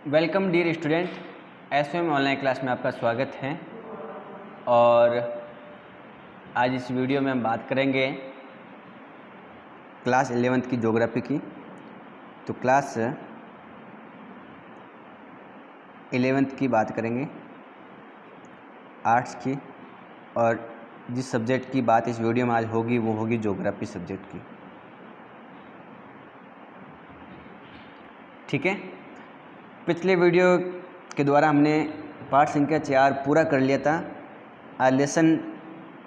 Welcome dear student, SM online class में आपका स्वागत है। और आज इस वीडियो में हम बात करेंगे क्लास 11th की ज्योग्राफी की। तो क्लास 11th की बात करेंगे, आर्ट्स की। और जिस सब्जेक्ट की बात इस वीडियो में आज होगी वो होगी ज्योग्राफी सब्जेक्ट की। ठीक है, पिछले वीडियो के द्वारा हमने पाठ संख्या 4 पूरा कर लिया था। आज लेसन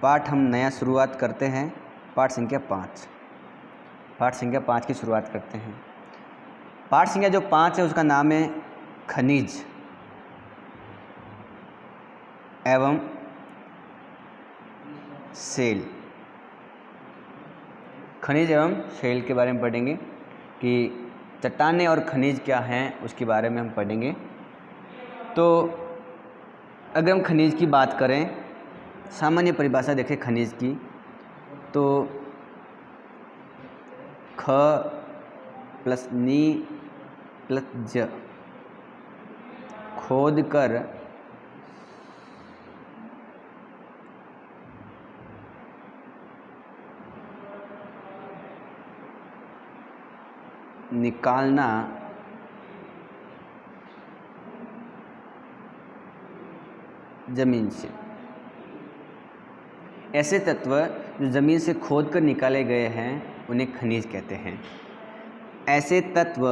पाठ हम नया शुरुआत करते हैं, पाठ संख्या 5। पाठ संख्या 5 की शुरुआत करते हैं। पाठ संख्या जो 5 है उसका नाम है खनिज एवं सेल। खनिज एवं सेल के बारे में पढ़ेंगे कि चट्टानें और खनिज क्या हैं, उसके बारे में हम पढ़ेंगे। तो अगर हम खनिज की बात करें, सामान्य परिभाषा देखें खनिज की, तो ख प्लस नी प्लस ज, खोद कर निकालना जमीन से। ऐसे तत्व जो ज़मीन से खोद कर निकाले गए हैं उन्हें खनिज कहते हैं। ऐसे तत्व,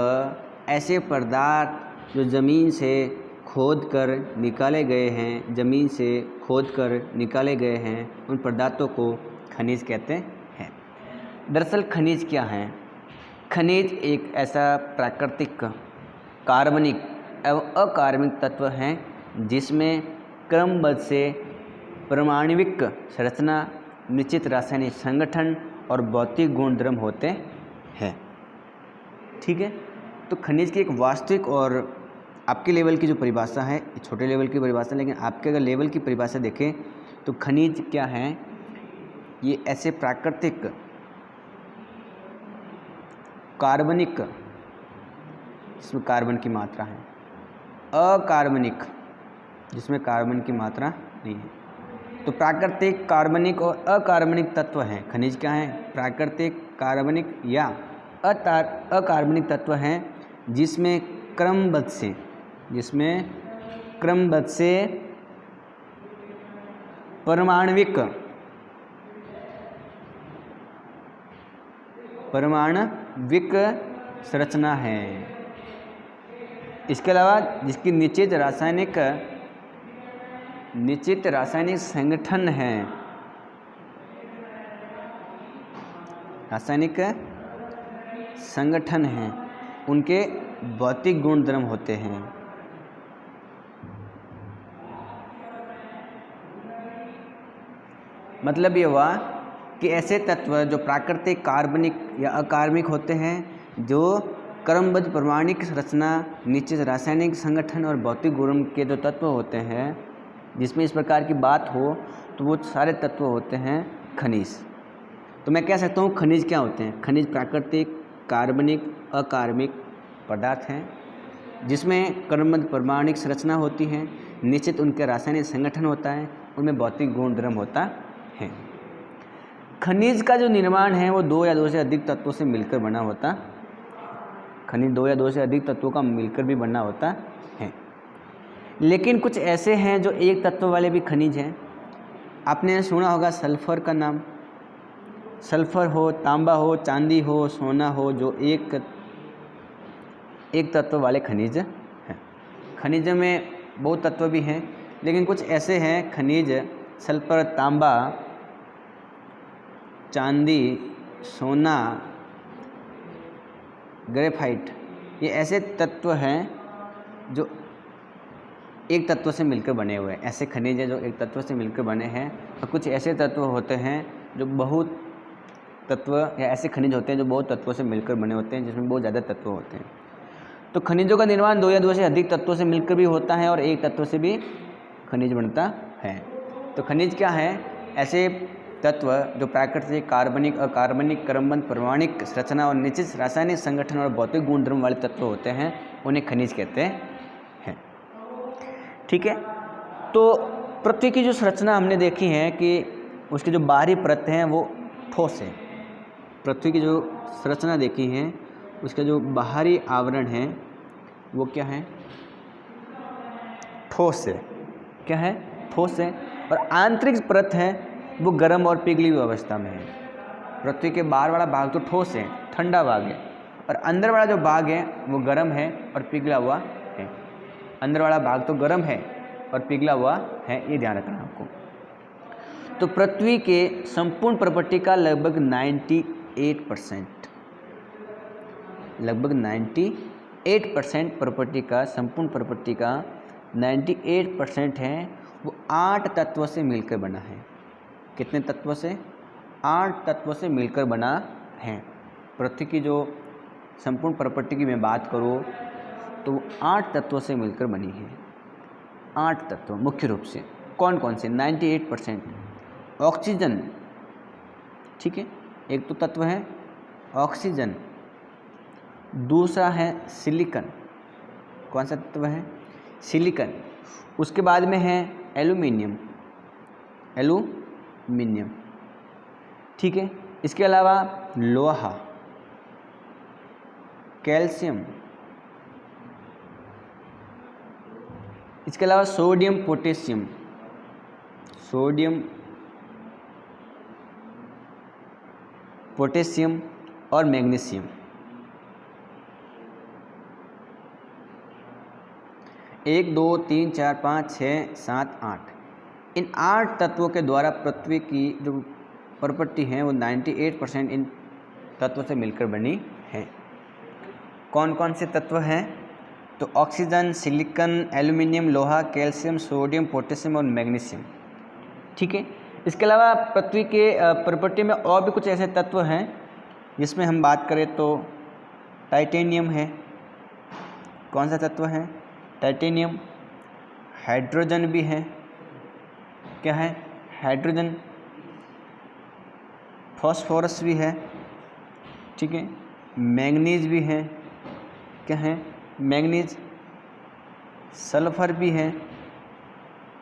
ऐसे पदार्थ जो ज़मीन से खोद कर निकाले गए हैं, ज़मीन से खोद कर निकाले गए हैं, उन पदार्थों को खनिज कहते हैं। दरअसल खनिज क्या हैं? खनिज एक ऐसा प्राकृतिक कार्बनिक एवं अकार्बनिक तत्व हैं जिसमें क्रमबद्ध से परमाणविक संरचना, निश्चित रासायनिक संगठन और भौतिक गुणधर्म होते हैं। ठीक है, तो खनिज की एक वास्तविक और आपके लेवल की जो परिभाषा है, छोटे लेवल की परिभाषा, लेकिन आपके अगर लेवल की परिभाषा देखें तो खनिज क्या हैं? ये ऐसे प्राकृतिक कार्बनिक जिसमें कार्बन की मात्रा है, अकार्बनिक जिसमें कार्बन की मात्रा नहीं है। तो प्राकृतिक कार्बनिक और अकार्बनिक तत्व हैं। खनिज क्या हैं? प्राकृतिक कार्बनिक या अकार्बनिक तत्व हैं जिसमें क्रमबद्ध से परमाणविक संरचना है। इसके अलावा जिसकी निश्चित रासायनिक संगठन है, उनके भौतिक गुणधर्म होते हैं। मतलब ये हुआ कि ऐसे तत्व जो प्राकृतिक कार्बनिक या अकार्बनिक होते हैं, जो क्रमबद्ध परमाणिक संरचना, निश्चित रासायनिक संगठन और भौतिक गुण के जो तत्व होते हैं, जिसमें इस प्रकार की बात हो तो वो सारे तत्व होते हैं खनिज। तो मैं कह सकता हूँ खनिज क्या होते हैं? खनिज प्राकृतिक कार्बनिक अकार्बनिक पदार्थ हैं जिसमें क्रमबद्ध परमाणिक संरचना होती है, निश्चित उनके रासायनिक संगठन होता है, उनमें भौतिक गुणधर्म होता है। खनिज का जो निर्माण है वो 2 या 2 से अधिक तत्वों से मिलकर बना होता। खनिज 2 या 2 से अधिक तत्वों का मिलकर भी बना होता है। लेकिन कुछ ऐसे हैं जो एक तत्व वाले भी खनिज हैं। आपने सुना होगा सल्फर का नाम। सल्फर हो, तांबा हो, चांदी हो, सोना हो, जो एक तत्व वाले खनिज हैं। खनिज में बहुत तत्व भी हैं, लेकिन कुछ ऐसे हैं खनिज, सल्फर, तांबा, चांदी, सोना, ग्रेफाइट, ये ऐसे तत्व हैं जो एक तत्व से मिलकर बने हुए हैं। ऐसे खनिज हैं जो एक तत्व से मिलकर बने हैं। और कुछ ऐसे तत्व होते हैं जो बहुत तत्व, या ऐसे खनिज होते हैं जो बहुत तत्वों से मिलकर बने होते हैं, जिसमें बहुत ज़्यादा तत्व होते हैं। तो खनिजों का निर्माण 2 या 2 से अधिक तत्वों से मिलकर भी होता है और एक तत्व से भी खनिज बनता है। तो खनिज क्या है? ऐसे तत्व जो प्राकृतिक कार्बनिक अकार्बनिक क्रमबद्ध परमाणिक संरचना और निश्चित रासायनिक संगठन और भौतिक गुणधर्म वाले तत्व होते हैं, उन्हें खनिज कहते ठीक है। तो पृथ्वी की जो संरचना हमने देखी है कि उसकी जो बाहरी परत है वो ठोस है। पृथ्वी की जो संरचना देखी है उसका जो बाहरी आवरण है वो क्या है, ठोस है। क्या है, ठोस है। और आंतरिक परत है वो गर्म और पिघली हुई अवस्था में है। पृथ्वी के बाहर वाला भाग तो ठोस है, ठंडा भाग है, और अंदर वाला जो भाग है वो गर्म है और पिघला हुआ है। अंदर वाला भाग तो गर्म है और पिघला हुआ है, ये ध्यान रखना आपको। तो पृथ्वी के संपूर्ण प्रॉपर्टी का लगभग 98%, लगभग 98% प्रॉपर्टी का, संपूर्ण प्रॉपर्टी का 98% है वो 8 तत्वों से मिलकर बना है। कितने तत्वों से? 8 तत्वों से मिलकर बना है। पृथ्वी की जो संपूर्ण प्रॉपर्टी की मैं बात करूँ तो वो 8 तत्वों से मिलकर बनी है। 8 तत्व मुख्य रूप से कौन कौन से? 98%। ऑक्सीजन, ठीक है, एक तो तत्व है ऑक्सीजन। दूसरा है सिलिकॉन। कौन सा तत्व है? सिलिकॉन। उसके बाद में है एल्यूमिनियम, एल्यूमिनियम, ठीक है। इसके अलावा लोहा, कैल्शियम, इसके अलावा सोडियम, पोटेशियम, सोडियम, पोटेशियम और मैग्नीशियम। 1 2 3 4 5 6 7 8, इन 8 तत्वों के द्वारा पृथ्वी की जो प्रॉपर्टी है वो 98% इन तत्वों से मिलकर बनी है। कौन कौन से तत्व हैं? तो ऑक्सीजन, सिलिकॉन, एल्यूमिनियम, लोहा, कैल्शियम, सोडियम, पोटेशियम और मैग्नीशियम, ठीक है। इसके अलावा पृथ्वी के प्रॉपर्टी में और भी कुछ ऐसे तत्व हैं जिसमें हम बात करें तो टाइटेनियम है। कौन सा तत्व है? टाइटेनियम। हाइड्रोजन भी है। क्या है? हाइड्रोजन। फॉस्फोरस भी है, ठीक है। मैंगनीज भी है। क्या है? मैंगनीज। सल्फर भी है,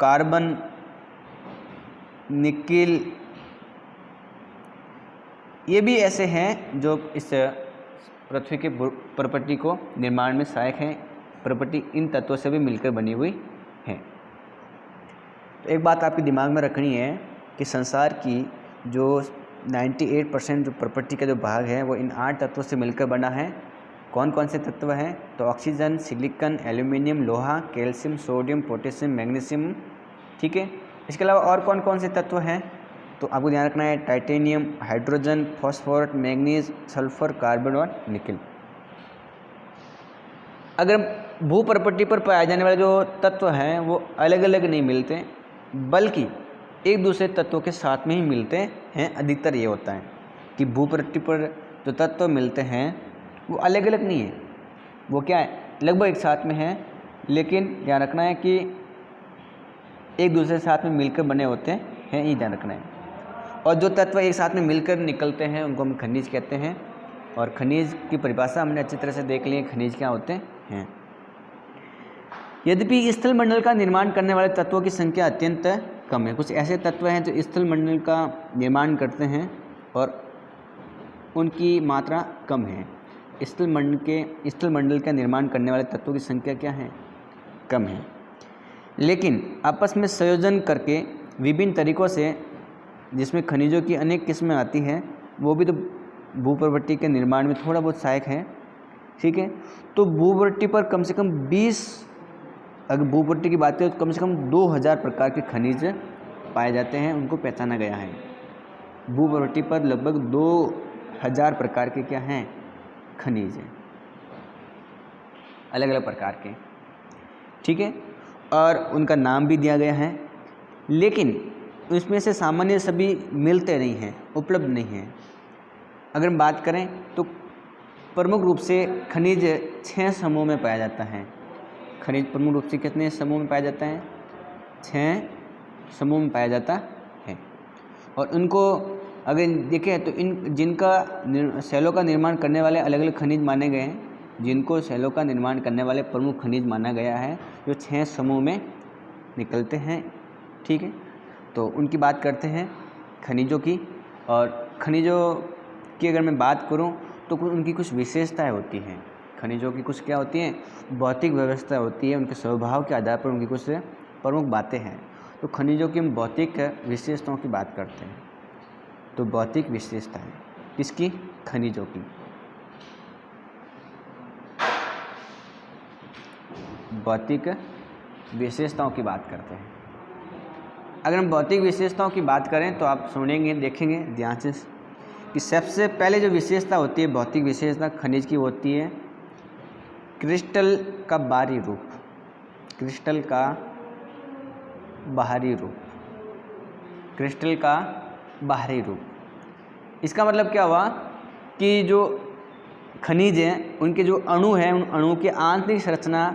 कार्बन, निकिल, ये भी ऐसे हैं जो इस पृथ्वी के प्रॉपर्टी को निर्माण में सहायक हैं। प्रॉपर्टी इन तत्वों से भी मिलकर बनी हुई है। तो एक बात आपके दिमाग में रखनी है कि संसार की जो 98% जो प्रॉपर्टी का जो भाग है वो इन 8 तत्वों से मिलकर बना है। कौन कौन से तत्व हैं? तो ऑक्सीजन, सिलिकॉन, एल्यूमिनियम, लोहा, कैल्शियम, सोडियम, पोटेशियम, मैग्नीशियम, ठीक है। इसके अलावा और कौन कौन से तत्व हैं? तो आपको ध्यान रखना है titanium, hydrogen, phosphorus, manganese, sulphur, carbon और निकिल। अगर भू प्रॉपर्टी पर पाए जाने वाले जो तत्व हैं वो अलग अलग नहीं मिलते बल्कि एक दूसरे तत्वों के साथ में ही मिलते हैं। अधिकतर ये होता है कि भू प्रॉपर्टी पर जो तत्व मिलते हैं वो अलग अलग नहीं है, वो क्या है, लगभग एक साथ में है, लेकिन ध्यान रखना है कि एक दूसरे के साथ में मिलकर बने होते हैं, ये ध्यान रखना है। और जो तत्व एक साथ में मिलकर निकलते हैं उनको हम खनिज कहते हैं। और खनिज की परिभाषा हमने अच्छी तरह से देख ली है, खनिज क्या होते हैं। यद्यपि स्थल मंडल का निर्माण करने वाले तत्वों की संख्या अत्यंत कम है। कुछ ऐसे तत्व हैं जो स्थल मंडल का निर्माण करते हैं और उनकी मात्रा कम है। स्थल मंडल का निर्माण करने वाले तत्वों की संख्या क्या है? कम है। लेकिन आपस में संयोजन करके विभिन्न तरीक़ों से, जिसमें खनिजों की अनेक किस्में आती हैं, वो भी तो भू प्रॉपर्टी के निर्माण में थोड़ा बहुत सहायक है, ठीक है। तो भू प्रॉपर्टी पर कम से कम 20, अगर भू प्रॉपर्टी की बात करें तो कम से कम 2000 प्रकार के खनिज पाए जाते हैं, उनको पहचाना गया है। भू प्रॉपर्टी पर लगभग 2000 प्रकार के क्या हैं? खनिज हैं, अलग अलग प्रकार के, ठीक है। और उनका नाम भी दिया गया है, लेकिन उसमें से सामान्य सभी मिलते नहीं हैं, उपलब्ध नहीं हैं। अगर हम बात करें तो प्रमुख रूप से खनिज 6 समूह में पाया जाता है। खनिज प्रमुख रूप से कितने समूह में पाया जाता है? 6 समूह में पाया जाता है। और उनको अगर देखें तो इन जिनका सेलों का निर्माण करने वाले अलग अलग खनिज माने गए हैं, जिनको सेलों का निर्माण करने वाले प्रमुख खनिज माना गया है, जो 6 समूह में निकलते हैं। ठीक है, तो उनकी बात करते हैं खनिजों की। और खनिजों की अगर मैं बात करूं तो उनकी कुछ विशेषताएं होती हैं। खनिजों की कुछ क्या होती हैं, भौतिक व्यवस्था होती है, उनके स्वभाव के आधार पर उनकी कुछ प्रमुख बातें हैं। तो खनिजों की हम भौतिक विशेषताओं की बात करते हैं। तो भौतिक विशेषताएं किसकी, खनिजों की। भौतिक विशेषताओं की बात करते हैं। अगर हम भौतिक विशेषताओं की बात करें तो आप सुनेंगे, देखेंगे ध्यान से कि सबसे पहले जो विशेषता होती है, भौतिक विशेषता खनिज की होती है क्रिस्टल का बाहरी रूप। क्रिस्टल का बाहरी रूप, क्रिस्टल का बाहरी रूप। इसका मतलब क्या हुआ कि जो खनिज हैं उनके जो अणु हैं, उन अणुओं की आंतरिक संरचना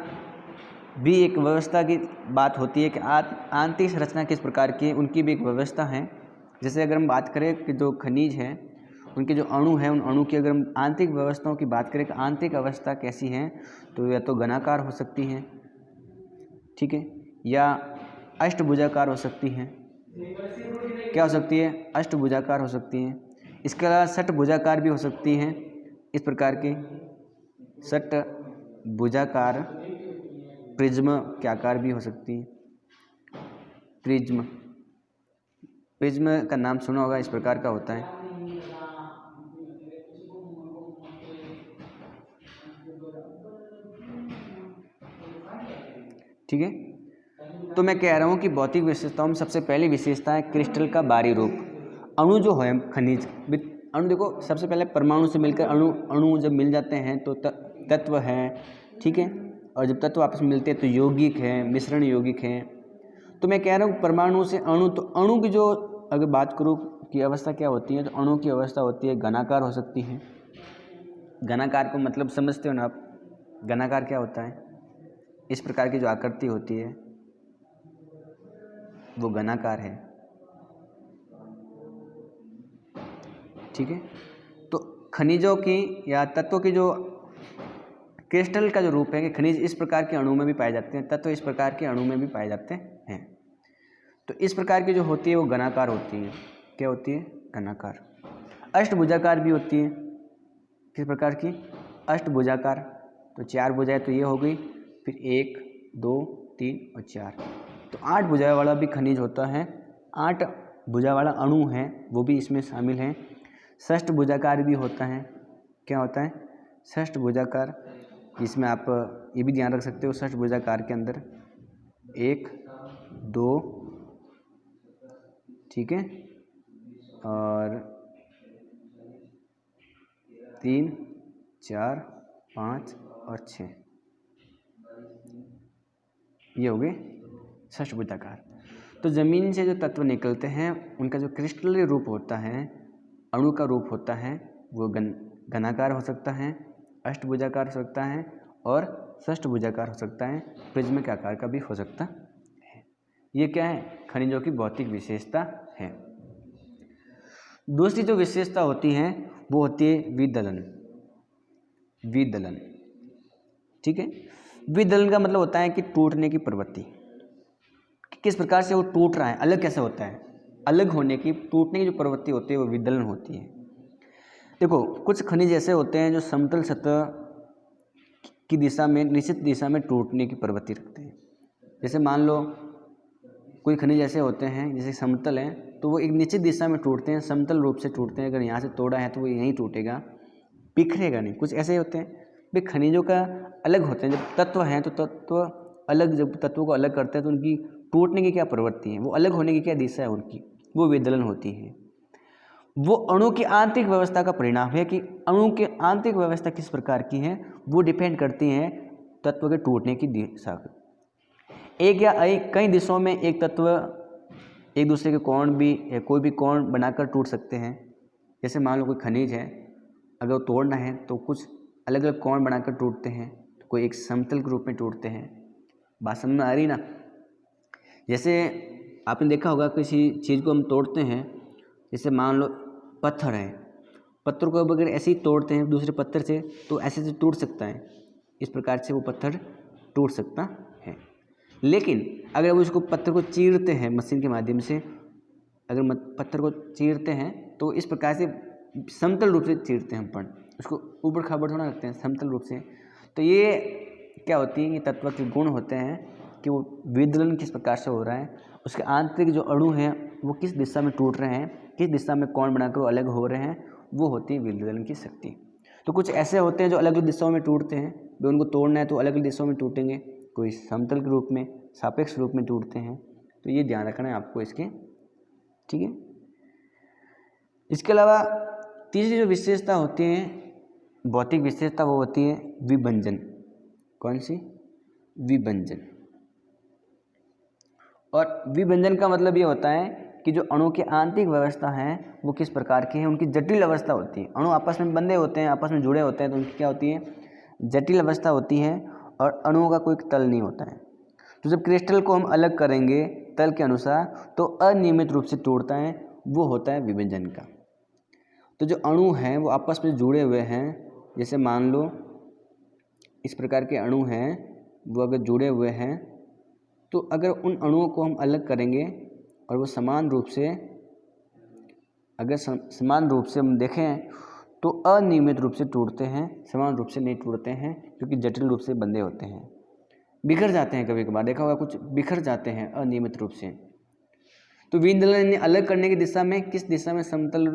भी एक व्यवस्था की बात होती है कि आंतरिक संरचना किस प्रकार की है, उनकी भी एक व्यवस्था है। जैसे अगर हम बात करें कि जो खनिज हैं उनके जो अणु हैं, उन अणु की अगर हम आंतरिक व्यवस्थाओं की बात करें कि आंतरिक अवस्था कैसी है, तो या तो घनाकार हो सकती हैं, ठीक है, या अष्टभुजाकार हो सकती हैं। क्या हो सकती है, अष्टभुजाकार हो सकती हैं। इसके अलावा षटभुजाकार भी हो सकती हैं, इस प्रकार की षटभुजाकार प्रिज्म के आकार भी हो सकती है। प्रिज्म, प्रिज्म का नाम सुना होगा, इस प्रकार का होता है। ठीक है, तो मैं कह रहा हूँ कि भौतिक विशेषताओं में सबसे पहली विशेषता है क्रिस्टल का बाहरी रूप। अणु जो है खनिज, अणु देखो सबसे पहले परमाणु से मिलकर अणु जब मिल जाते हैं तो तत्व हैं, ठीक है, और जब तत्व आपस में मिलते हैं तो यौगिक हैं, मिश्रण यौगिक हैं। तो मैं कह रहा हूँ परमाणु से अणु, तो अणु की जो अगर बात करूँ की अवस्था क्या होती है, तो अणु की अवस्था होती है घनाकार हो सकती है। घनाकार को मतलब समझते हो ना आप, घनाकार क्या होता है, इस प्रकार की जो आकृति होती है वो घनाकार है। ठीक है, तो खनिजों की या तत्वों की जो क्रिस्टल का जो रूप है कि खनिज इस प्रकार के अणु में भी पाए जाते हैं, तत्व इस प्रकार के अणु में भी पाए जाते हैं। तो इस प्रकार की जो होती है वो घनाकार होती है। क्या होती है, घनाकार। अष्टभुजाकार भी होती है, किस प्रकार की, अष्टभुजाकार। तो चार भुजाएं तो ये हो गई, फिर 1 2 3 और 4, तो 8 भुजाएं वाला भी खनिज होता है। 8 भुजा वाला अणु है वो भी इसमें शामिल है। षष्ठ भुजाकार भी होता है। क्या होता है, षष्ठ भुजाकार। इसमें आप ये भी ध्यान रख सकते हो, षष्ठ भुजाकार के अंदर 1 2, ठीक है, और 3 4 5 और 6, ये हो गए षष्ठ भुजाकार। तो ज़मीन से जो तत्व निकलते हैं उनका जो क्रिस्टलीय रूप होता है, अणु का रूप होता है, वो घनाकार हो सकता है, अष्टभुजाकार हो सकता है और षष्ठभुजाकार हो सकता है, प्रिज्म के आकार का भी हो सकता है। ये क्या है, खनिजों की भौतिक विशेषता है। दूसरी जो विशेषता होती है वो होती है विदलन। विदलन, ठीक है, विदलन का मतलब होता है कि टूटने की प्रवृत्ति, किस प्रकार से वो टूट रहा है, अलग कैसे होता है, अलग होने की, टूटने की जो प्रवृत्ति होती है वो विदलन होती है। देखो कुछ खनिज ऐसे होते हैं जो समतल सतह की दिशा में, निश्चित दिशा में टूटने की प्रवृत्ति रखते हैं। जैसे मान लो कोई खनिज ऐसे होते हैं जैसे समतल हैं तो वो एक निश्चित दिशा में टूटते हैं, समतल रूप से टूटते हैं। अगर यहाँ से तोड़ा है तो वो यहीं टूटेगा, बिखरेगा नहीं। कुछ ऐसे होते हैं भाई खनिजों का अलग होते हैं, जब तत्व हैं तो तत्व अलग, जब तत्वों को अलग करते हैं तो उनकी टूटने की क्या प्रवृत्ति है, वो अलग होने की क्या दिशा है उनकी, वो विदलन होती है। वो अणु की आंतरिक व्यवस्था का परिणाम है कि अणु की आंतरिक व्यवस्था किस प्रकार की है वो डिपेंड करती है तत्व के टूटने की दिशा पर। एक या कई दिशाओं में एक तत्व एक दूसरे के कोण भी, कोई भी कोण बनाकर टूट सकते हैं। जैसे मान लो कोई खनिज है, अगर वो तोड़ना है तो कुछ अलग अलग कोण बनाकर टूटते हैं, तो कोई एक समतल के रूप में टूटते हैं। बात समझ में आ रही ना। जैसे आपने देखा होगा किसी चीज़ को हम तोड़ते हैं, जैसे मान लो पत्थर है, पत्थर को अगर ऐसे ही तोड़ते हैं दूसरे पत्थर से तो ऐसे से टूट सकता है, इस प्रकार से वो पत्थर टूट सकता है। लेकिन अगर अब उसको पत्थर को चीरते हैं मशीन के माध्यम से, अगर पत्थर को चीरते हैं तो इस प्रकार से समतल रूप से चीरते हैं अपन, उसको ऊबड़ खाबड़ थोड़ा रखते हैं, समतल रूप से। तो ये क्या होती है, ये तत्व के गुण होते हैं कि वो विदलन किस प्रकार से हो रहा है, उसके आंतरिक जो अणु हैं वो किस दिशा में टूट रहे हैं, किस दिशा में कोण बनाकर वो अलग हो रहे हैं, वो होती है विदलन की शक्ति। तो कुछ ऐसे होते हैं जो अलग अलग दिशाओं में टूटते हैं, भी उनको तोड़ना है तो अलग अलग दिशाओं में टूटेंगे, कोई समतल के रूप में, सापेक्ष रूप में टूटते हैं। तो ये ध्यान रखना है आपको इसके, ठीक है। इसके अलावा तीसरी जो विशेषता होती है, भौतिक विशेषता, वो होती है विभंजन। कौन सी? विभंजन। और विभंजन का मतलब ये होता है कि जो अणु की आंतरिक व्यवस्था है वो किस प्रकार की है, उनकी जटिल अवस्था होती है। अणु आपस में बंधे होते हैं, आपस में जुड़े होते हैं, तो उनकी क्या होती है, जटिल अवस्था होती है, और अणुओं का कोई तल नहीं होता है। तो जब क्रिस्टल को हम अलग करेंगे तल के अनुसार तो अनियमित रूप से टूटता है, वो होता है विभंजन का। तो जो अणु हैं वो आपस में जुड़े हुए हैं, जैसे मान लो इस प्रकार के अणु हैं, वो अगर जुड़े हुए हैं तो अगर उन अणुओं को हम अलग करेंगे और वो समान रूप से, अगर समान रूप से हम देखें तो अनियमित रूप से टूटते हैं, समान रूप से नहीं टूटते हैं, क्योंकि जटिल रूप से बंधे होते हैं, बिखर जाते हैं। कभी कभार देखा होगा कुछ बिखर जाते हैं अनियमित रूप से। तो विदलन अलग करने की दिशा में, किस दिशा में, समतल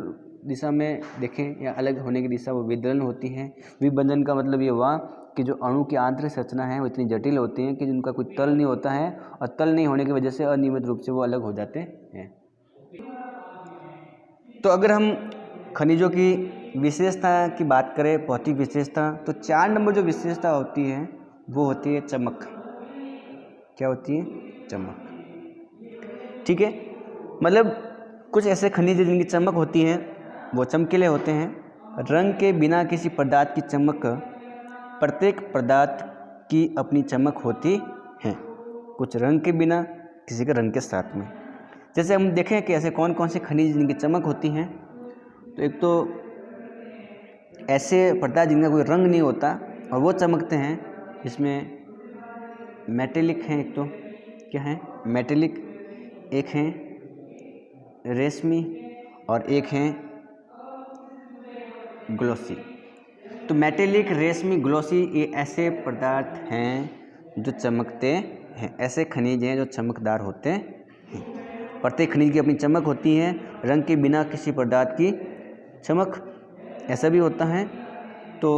दिशा में देखें या अलग होने की दिशा, वो विदलन होती है। विभंजन का मतलब ये हुआ कि जो अणु की आंतरिक संरचना है वो इतनी जटिल होती है कि जिनका कोई तल नहीं होता है, और तल नहीं होने की वजह से अनियमित रूप से वो अलग हो जाते हैं। तो अगर हम खनिजों की विशेषता की बात करें, भौतिक विशेषता, तो 4 नंबर जो विशेषता होती है वो होती है चमक। क्या होती है? चमक। ठीक है, मतलब कुछ ऐसे खनिज जिनकी चमक होती है वो चमकीले होते हैं। रंग के बिना किसी पदार्थ की चमक, प्रत्येक पदार्थ की अपनी चमक होती है, कुछ रंग के बिना, किसी के रंग के साथ में। जैसे हम देखें कि ऐसे कौन कौन से खनिज जिनकी चमक होती हैं, तो एक तो ऐसे पदार्थ जिनका कोई रंग नहीं होता और वो चमकते हैं, जिसमें मेटेलिक हैं, एक तो क्या है, मेटेलिक, एक हैं रेशमी, और एक हैं ग्लोसी। तो मेटेलिक, रेशमी, ग्लोसी, ये ऐसे पदार्थ हैं जो चमकते हैं, ऐसे खनिज हैं जो चमकदार होते हैं। प्रत्येक खनिज की अपनी चमक होती है, रंग के बिना किसी पदार्थ की चमक, ऐसा भी होता है। तो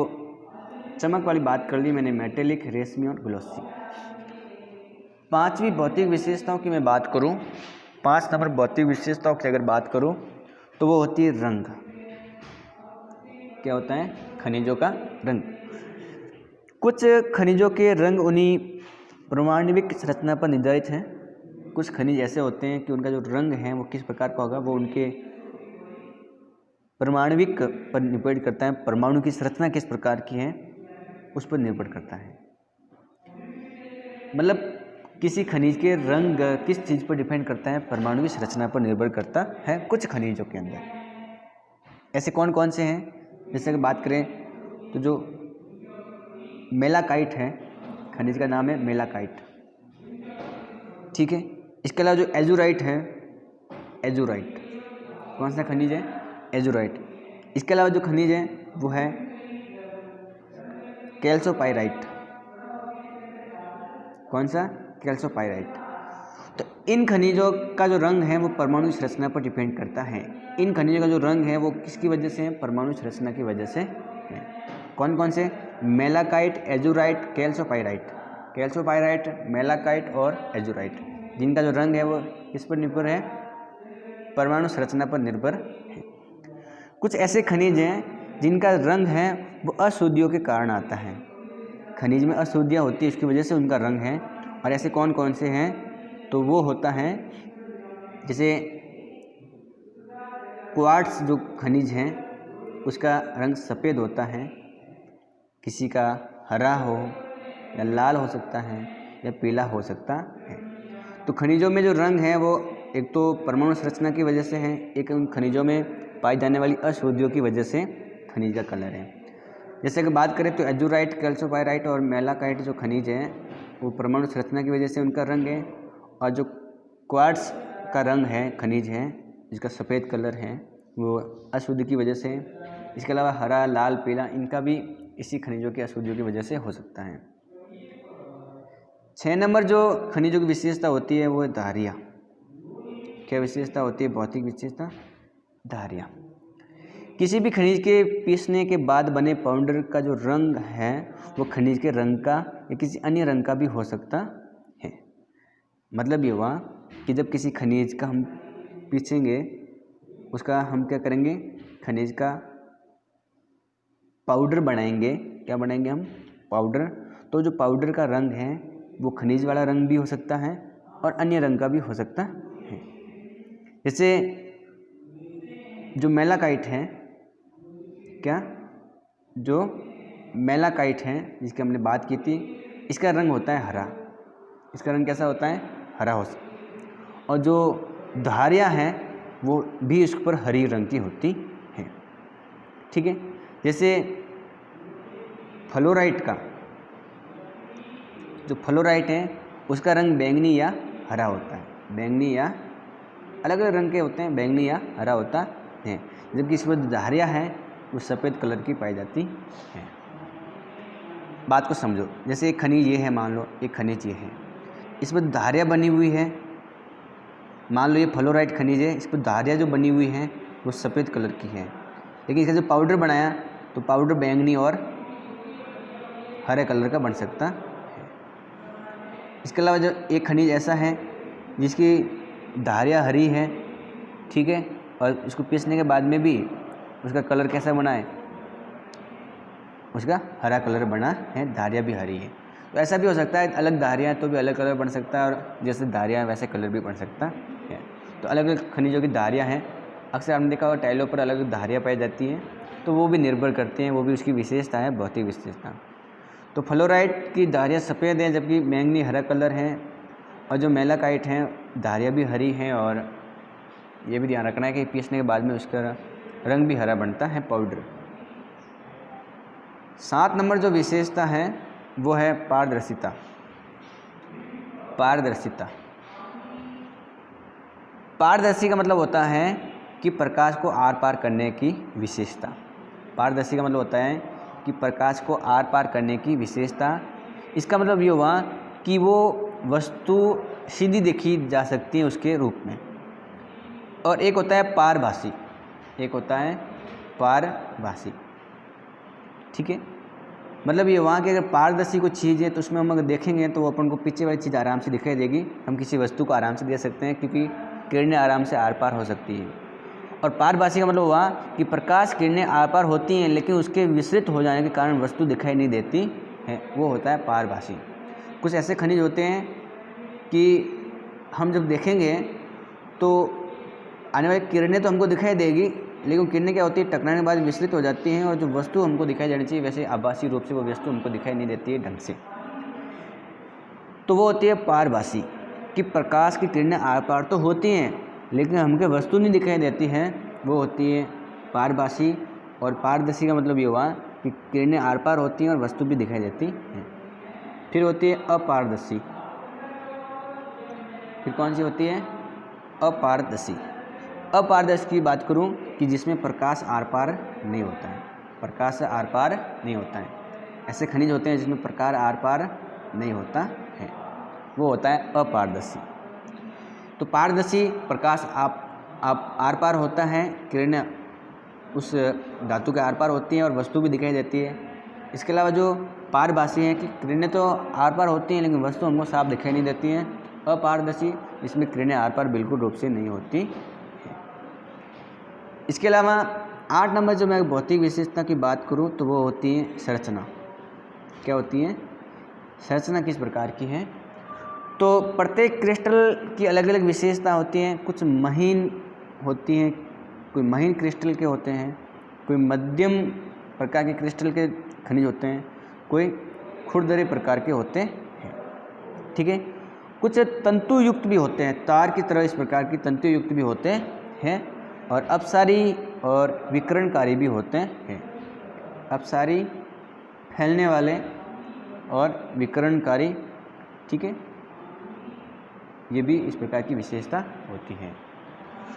चमक वाली बात कर ली मैंने, मेटेलिक, रेशमी और ग्लोसी। 5वीं भौतिक विशेषताओं की मैं बात करूं, 5 नंबर भौतिक विशेषताओं की अगर बात करूं तो वो होती है रंग। क्या होता है? खनिजों का रंग। कुछ खनिजों के रंग उन्हीं परमाणविक संरचना पर निर्धारित हैं। कुछ खनिज ऐसे होते हैं कि उनका जो रंग है वो किस प्रकार का होगा, वो उनके परमाणविक पर निर्भर करता है, परमाणु की संरचना किस प्रकार की है उस पर निर्भर करता है। मतलब किसी खनिज के रंग किस चीज़ पर डिपेंड करता है, परमाणु की संरचना पर निर्भर करता है कुछ खनिजों के अंदर। ऐसे कौन कौन से हैं, जैसे कि बात करें तो जो मेलाकाइट है, खनिज का नाम है मेलाकाइट। ठीक है, इसके अलावा जो एजुराइट है, एजुराइट कौन सा खनिज है? एजुराइट। इसके अलावा जो खनिज है वो है कैल्सोपाइराइट। कौन सा? कैल्सोपाइराइट। तो इन खनिजों का जो रंग है वो परमाणु संरचना पर डिपेंड करता है। इन खनिजों का जो रंग है वो किसकी वजह से है? परमाणु संरचना की वजह से है। कौन कौन से? मेलाकाइट, एजुराइट, कैल्सोपाइराइट। कैल्सोपाइराइट, मेलाकाइट और एजुराइट, जिनका जो रंग है वो किस पर निर्भर है? परमाणु संरचना पर निर्भर है। कुछ ऐसे खनिज हैं जिनका रंग है वो अशुद्धियों के कारण आता है। खनिज में अशुद्धियाँ होती है, इसकी वजह से उनका रंग है। और ऐसे कौन कौन से हैं? तो वो होता है जैसे क्वार्ट्ज जो खनिज हैं उसका रंग सफ़ेद होता है, किसी का हरा हो या लाल हो सकता है या पीला हो सकता है। तो खनिजों में जो रंग है वो एक तो परमाणु संरचना की वजह से है, एक उन खनिजों में पाई जाने वाली अशुद्धियों की वजह से खनिज का कलर है। जैसे कि बात करें तो एजुराइट, कैल्सोपाइराइट और मेलाकाइट जो खनिज हैं वो परमाणु संरचना की वजह से उनका रंग है, और जो क्वार्ट्ज का रंग है, खनिज है जिसका सफ़ेद कलर है, वो अशुद्धि की वजह से। इसके अलावा हरा, लाल, पीला इनका भी इसी खनिजों की अशुद्धियों की वजह से हो सकता है। 6 नंबर जो खनिजों की विशेषता होती है वो है धारियाँ। क्या विशेषता होती है? भौतिक विशेषता, धारियाँ। किसी भी खनिज के पीसने के बाद बने पाउडर का जो रंग है वो खनिज के रंग का या किसी अन्य रंग का भी हो सकता है। मतलब ये हुआ कि जब किसी खनिज का हम पीसेंगे, उसका हम क्या करेंगे, खनिज का पाउडर बनाएंगे। क्या बनाएंगे हम? पाउडर। तो जो पाउडर का रंग है वो खनिज वाला रंग भी हो सकता है और अन्य रंग का भी हो सकता है। जैसे जो मेलाकाइट है, क्या जो मेलाकाइट है जिसकी हमने बात की थी, इसका रंग होता है हरा। इसका रंग कैसा होता है? हरा हो सकता। और जो धारियाँ हैं वो भी इस पर हरी रंग की होती हैं। ठीक है। जैसे फ्लोराइट का, जो फ्लोराइट है उसका रंग बैंगनी या हरा होता है। बैंगनी या अलग अलग रंग के होते हैं, बैंगनी या हरा होता है। जबकि इसमें धारियाँ हैं वो सफ़ेद कलर की पाई जाती हैं। बात को समझो। जैसे एक खनिज ये है, मान लो एक खनिज ये है, इसमें धारियाँ बनी हुई है। मान लो ये फ्लोराइट खनिज है, इस पर धारियाँ जो बनी हुई हैं वो सफ़ेद कलर की है, लेकिन इसका जो पाउडर बनाया तो पाउडर बैंगनी और हरे कलर का बन सकता है। इसके अलावा जो एक खनिज ऐसा है जिसकी धारियाँ हरी हैं, ठीक है, और इसको पीसने के बाद में भी उसका कलर कैसा बना है? उसका हरा कलर बना है, धारियाँ भी हरी है। तो ऐसा भी हो सकता है, अलग धारियाँ तो भी अलग कलर बन सकता है, और जैसे धारियाँ वैसे कलर भी बन सकता है। तो अलग अलग खनिजों की धारियाँ हैं। अक्सर हमने देखा होगा टाइलों पर अलग अलग धारियाँ पाई जाती हैं, तो वो भी निर्भर करते हैं, वो भी उसकी विशेषता है, भौतिक विशेषता। तो फ्लोराइट की धारियाँ सफ़ेद हैं जबकि मैंगनी हरा कलर है, और जो मेलाकाइट हैं धारियाँ भी हरी हैं, और ये भी ध्यान रखना है कि पीसने के बाद में उसका रंग भी हरा बनता है, पाउडर। 7 नंबर जो विशेषता है वो है पारदर्शिता। पारदर्शिता, पारदर्शी का मतलब होता है कि प्रकाश को आर पार करने की विशेषता। पारदर्शी का मतलब होता है कि प्रकाश को आर पार करने की विशेषता। इसका मतलब ये हुआ कि वो वस्तु सीधी देखी जा सकती है उसके रूप में। और एक होता है पारभासी, एक होता है पारभासी। ठीक है। मतलब ये वहाँ की अगर पारदर्शी कोई चीज़ है तो उसमें हम अगर देखेंगे तो वो अपन को पीछे वाली चीज़ आराम से दिखाई देगी। हम किसी वस्तु को आराम से देख सकते हैं क्योंकि किरणें आराम से आर पार हो सकती है। और पारभासी का मतलब हुआ कि प्रकाश किरणें आर पार होती हैं लेकिन उसके विस्तृत हो जाने के कारण वस्तु दिखाई नहीं देती है, वो होता है पारभासी। कुछ ऐसे खनिज होते हैं कि हम जब देखेंगे तो आने वाली किरणें तो हमको दिखाई देगी, लेकिन किरणें क्या होती है, टकराने के बाद विचलित हो जाती हैं, और जो वस्तु हमको दिखाई देनी चाहिए वैसे आभासी रूप से वो वस्तु हमको दिखाई नहीं देती है ढंग से। तो वो होती है पारभासी, कि प्रकाश की किरणें आर पार तो होती हैं लेकिन हमको वस्तु नहीं दिखाई देती हैं, वो होती है पारभासी। और पारदर्शी का मतलब ये हुआ कि किरणें आर पार होती हैं और वस्तु भी दिखाई देती हैं। फिर होती है अपारदर्शी। फिर कौन सी होती है? अपारदर्शी। अपारदर्शी की बात करूं कि जिसमें प्रकाश आर पार नहीं होता है, प्रकाश से आर पार नहीं होता है। ऐसे खनिज होते हैं जिसमें प्रकाश आर पार नहीं होता है, वो होता है अपारदर्शी। तो पारदर्शी प्रकाश आप आर पार होता है, किरणें उस धातु के आर पार होती हैं और वस्तु भी दिखाई देती है। इसके अलावा जो पारभासी हैं कि किरणें तो आर पार होती हैं लेकिन वस्तु हमको साफ दिखाई नहीं देती हैं। अपारदर्शी, इसमें किरणें आर पार बिल्कुल रूप से नहीं होती। इसके अलावा 8 नंबर जो मैं भौतिक विशेषता की बात करूं तो वो होती है संरचना। क्या होती है? संरचना किस प्रकार की है? तो प्रत्येक क्रिस्टल की अलग अलग विशेषता होती हैं। कुछ महीन होती हैं, कोई महीन क्रिस्टल के होते हैं, कोई मध्यम प्रकार के क्रिस्टल के खनिज होते हैं, कोई खुरदरे प्रकार के होते हैं। ठीक है। कुछ तंतु युक्त भी होते हैं, तार की तरह इस प्रकार की तंतु युक्त भी होते हैं, और अपसारी और विकिरणकारी भी होते हैं। अपसारी फैलने वाले और विकिरणकारी ठीक है, ये भी इस प्रकार की विशेषता होती है।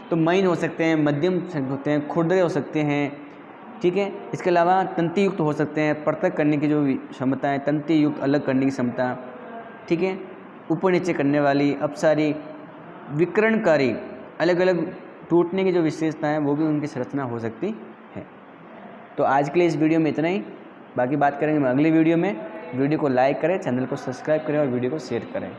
तो महीन हो सकते हैं, मध्यम होते हैं, खुरदरे हो सकते हैं, ठीक है। इसके अलावा तंतु युक्त हो सकते हैं, पृथक करने की जो क्षमता है, तंतु युक्त अलग करने की क्षमता, ठीक है, ऊपर नीचे करने वाली, अपसारी, विकरणकारी, अलग अलग टूटने की जो विशेषता है वो भी उनकी संरचना हो सकती है। तो आज के लिए इस वीडियो में इतना ही, बाकी बात करेंगे अगले वीडियो में। वीडियो को लाइक करें, चैनल को सब्सक्राइब करें और वीडियो को शेयर करें।